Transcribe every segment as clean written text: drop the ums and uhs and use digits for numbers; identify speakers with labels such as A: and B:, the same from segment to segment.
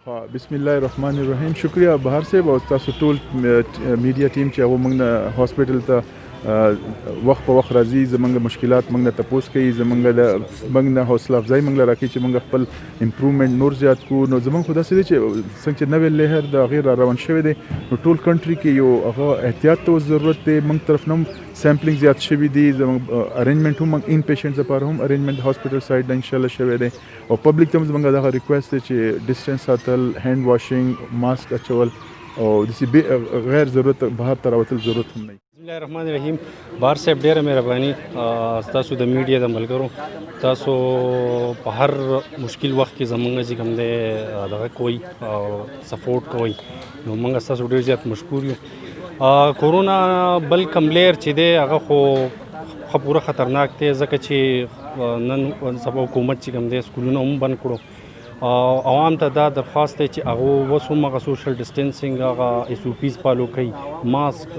A: ها بسم الله الرحمن الرحیم. شکریہ بهر صاحب او تاسو ټول میډیا ټیم چې هغه موږ نه هاسپټل ته وخت په وخت راځي، زمونږ مشکلات موږ نه تپوس کوي، موږ نه حوصله افزای موږ لره کوي چې موږ خپل امپروومنټ نور زیات کو. نو زمونږ خو داسې دی چې څنګه چې نوې لهر د هغې را روان شوی دی، نو ټول کنټري کې یو هغه احتیاط ته ضرورت دی. موږ طرف نه هم سیمپلینګ زیات شوي دي، زموږ ارینجمنټ هم ان پیشنټس لپاره هم ارینجمنټ هاسپټل سایډ نه انشاءالله شوی دی، او پبلک ته هم زموږ دغه ریکویسټ دی چې ډسټنس ساتل، هینډ واشینګ، ماسک اچول، او داسې غیر ضرورت بهر ته راوتل ضرورت هم نه وي.
B: بسم الله الرحمن الرحیم. بهر صاحب ډیره مهرباني تاسو د میډیا د ملګرو، تاسو په هر مشکل وخت کې زمونږ چې کوم دی دغه کوئ او سپورټ کوئ، نو موږ ستاسو ډیر زیات مشکور یو. کورونا بل کم لیر چې دی هغه خو پوره خطرناک دی، ځکه چې نن سبا حکومت چې کوم دی سکولونه هم بند کړو. عوام ته دا درخواست دی چې هغه اوس هم هغه سوشل ډسټنسینګ، هغه ایس او پیز فالو کوي، ماسک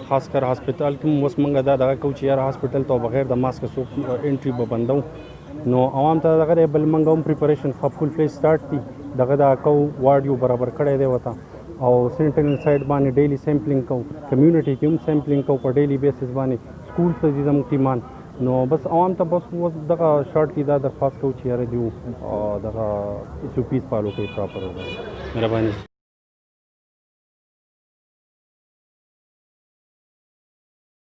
B: خاص کر هاسپټل کې اوس موږ دا دغه کوو چې یاره هاسپټل ته بغیر د ماسک څوک انټري به بندو. نو عوام ته دغه بل موږ هم پریپریشن فل فیز سٹارټ دي، دغه دا کو وارډ یو برابر کړی دی وته، او سینټرل سایډ باندې ډیلی سیمپلینګ کوو، کمیونټي کې هم سیمپلینګ کوو په ډیلی بیسس باندې، سکول ته ځي زموږ ټیمان. نو بس عوام ته بس اوس دغه شارټ کې دا درخواست کوو چې یاره دیو دغه ایس او پیز فالو کوي پراپر. مهرباني.